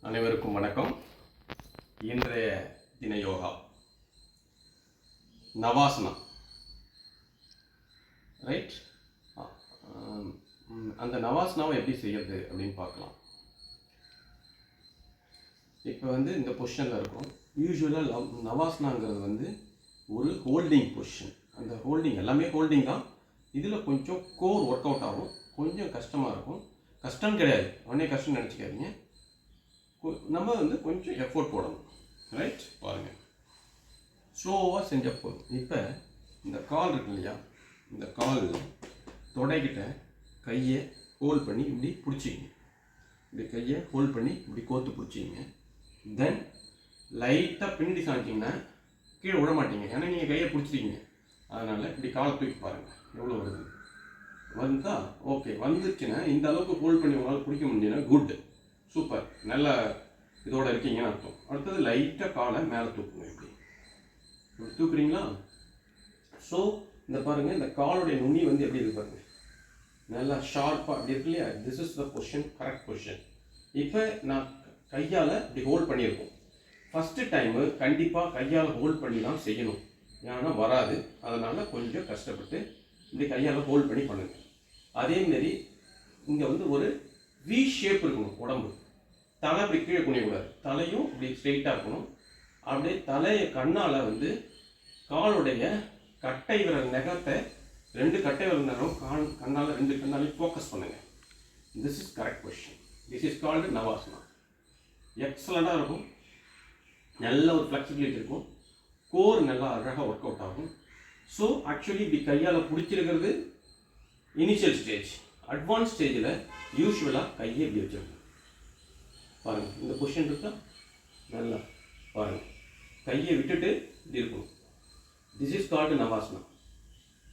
அனைவருக்கும் வணக்கம். இன்றைய தின யோகா நவாசனா, ரைட்? அந்த நவாசனாவை எப்படி செய்யறது அப்படின்னு பார்க்கலாம். இப்போ இந்த பொசிஷனில் இருக்கும். யூஸ்வலாக நவாசனாங்கிறது ஒரு ஹோல்டிங் பொசிஷன். அந்த ஹோல்டிங் எல்லாமே ஹோல்டிங் தான். இதில் கொஞ்சம் கோர் ஒர்க் அவுட் ஆகும். கொஞ்சம் கஷ்டமாக இருக்கும். கஷ்டம் கிடையாது, உடனே கஷ்டம் நினச்சிக்காதீங்க. நம்ம கொஞ்சம் எஃபோர்ட் போடணும், ரைட்? பாருங்கள், ஸ்லோவாக செஞ்சால் போதும். இப்போ இந்த கால் இருக்கு இல்லையா, இந்த கால் தொடைக்கிட்ட கையை ஹோல்ட் பண்ணி இப்படி பிடிச்சிங்க. இப்படி கையை ஹோல்ட் பண்ணி இப்படி கோர்த்து பிடிச்சிங்க. தென் லைட்டாக பின்னாடி சாய்ச்சிங்கன்னா கீழே விட மாட்டீங்க, ஏன்னா நீங்கள் கையை பிடிச்சிருக்கீங்க. அதனால் இப்படி காலை தூக்கி பாருங்கள் எவ்வளோ வருது. வந்தா ஓகே, வந்துச்சுன்னா இந்த அளவுக்கு ஹோல்ட் பண்ணி உங்களால் பிடிக்க முடியும்னா குட், சூப்பர், நல்ல இதோட இருக்கீங்கன்னு அர்த்தம். அடுத்தது லைட்டாக காலை மேலே தூக்குங்க. இப்படி தூக்குறீங்களா? ஸோ இந்த பாருங்கள், இந்த காலுடைய நுனி எப்படி இருக்கு பாருங்கள், நல்லா ஷார்ப்பாக அப்படி இருக்கு இல்லையா? This is the position, correct position. இப்போ நான் கையால் இப்படி ஹோல்ட் பண்ணியிருக்கோம். ஃபஸ்ட்டு டைமு கண்டிப்பாக கையால் ஹோல்ட் பண்ணி தான் செய்யணும், ஏன்னா வராது. அதனால் கொஞ்சம் கஷ்டப்பட்டு இப்படி கையால் ஹோல்ட் பண்ணி பண்ணுங்கள். அதேமாரி இங்கே ஒரு வி ஷேப் இருக்கணும் உடம்பு. தலை இப்படி கீழே குனியக்கூடாது, தலையும் இப்படி ஸ்ட்ரெயிட்டாக இருக்கணும். அப்படியே தலையை கண்ணால் காலுடைய கட்டை விரல் நகத்தை, ரெண்டு கட்டை விரல் நகம் கண்ணால் ரெண்டு கண்ணாலையும் ஃபோக்கஸ் பண்ணுங்கள். This is correct position. This is called Navasana. எக்ஸலண்ட்டாக இருக்கும். நல்ல ஒரு ஃப்ளெக்சிபிலிட்டி இருக்கும். கோர் நல்லா அழகாக ஒர்க் அவுட் ஆகும். ஸோ ஆக்சுவலி இப்படி கையால் பிடிச்சிருக்கிறது இனிஷியல் ஸ்டேஜ். அட்வான்ஸ் ஸ்டேஜில் யூஸ்வலாக கையை இப்படி வச்சிருக்கணும். பாருங்கள், இந்த பொசிஷன் இருக்கா, நல்லா பாருங்கள், கையை விட்டுட்டு இப்படி இருக்கணும். This is called Navasana.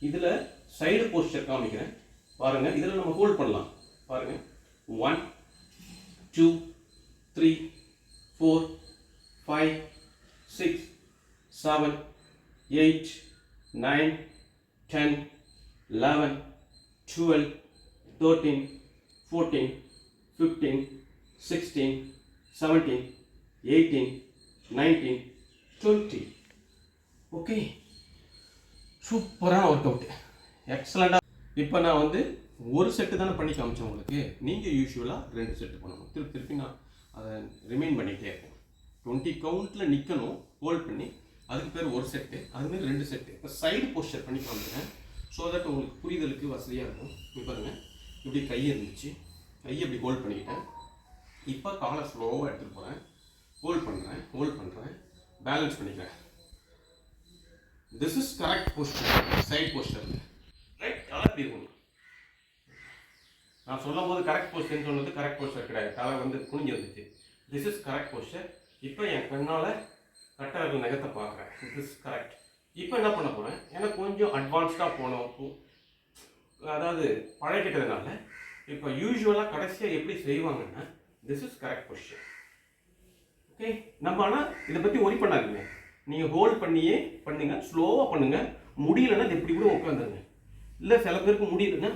இதில் சைடு போஸ்டர் காமிக்கிறேன் பாருங்கள். இதில் நம்ம ஹோல்ட் பண்ணலாம். பாருங்கள், 1 2 3 4 5 6 7 8 9 10 11 12 13 14 15 16 17 18 19 20. ஓகே, சூப்பரான ஒர்க் அவுட், எக்ஸலண்டாக. இப்போ நான் ஒரு செட்டு தானே பண்ணி காமிச்சேன் உங்களுக்கு. நீங்கள் யூஸ்வலாக 2 செட்டு பண்ணணும். திருப்பி நான் அதை ரிமைண்ட் பண்ணிகிட்டே இருக்கேன். 20 கவுண்ட்டில் நிற்கணும் ஹோல்ட் பண்ணி. அதுக்கு பேர் ஒரு செட்டு, அதுமாரி 2 செட்டு. இப்போ சைடு போஸ்டர் பண்ணி காமிக்கிறேன், ஸோ தட் உங்களுக்கு புரிதலுக்கு வசதியாக இருக்கும். இப்போ பாருங்கள், இப்படி கை இருந்துச்சு, கையை இப்படி ஹோல்ட் பண்ணிக்கிட்டேன். இப்போ காலை ஸ்லோவாக எடுத்துகிட்டு போகிறேன், ஹோல்ட் பண்ணுறேன், பேலன்ஸ் பண்ணிக்கிறேன். This is correct poster, side poster, right? தலை இப்படி இருக்கணும். நான் சொல்லும் போது கரெக்ட் போஸ்டர்னு சொன்னது கரெக்ட் போஸ்டர் கிடையாது, தலை குனிஞ்சு வந்துச்சு. This is correct poster. இப்போ என் கண்ணால் கட்டை நகத்தை பார்க்குறேன். This correct. இப்போ என்ன பண்ண போகிறேன், எனக்கு கொஞ்சம் அட்வான்ஸ்டாக போனோம், அதாவது பழகிட்டதுனால இப்போ யூஸ்வலாக கடைசியாக எப்படி செய்வாங்கன்னா this is correct position. Okay, நம்ம ஆனால் இதை பற்றி ஒரி பண்ணாதீங்க. நீங்கள் ஹோல்ட் பண்ணியே பண்ணுங்கள், ஸ்லோவாக பண்ணுங்கள். முடியலைன்னா எப்படி கூட உட்காந்துருங்க. இல்லை சில பேருக்கு முடியுதுன்னா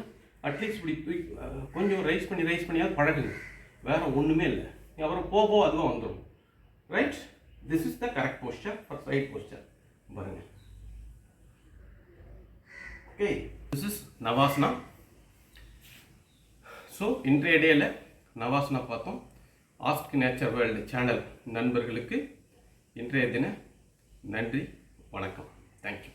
அட்லீஸ்ட் இப்படி கொஞ்சம் ரைஸ் பண்ணியாவது பழகுங்க. வேறு ஒன்றுமே இல்லை. அப்புறம் போக அதுவும் வந்துடும், right? This is the correct posture for side posture. பாருங்கள். Okay, this is Navasana. So இன்றைய டேயில் நவாசனா பார்த்தோம். ஆஸ்க் நேச்சர் வேர்ல்டு சேனல் நண்பர்களுக்கு இன்றைய தின நன்றி, வணக்கம், தேங்க்யூ.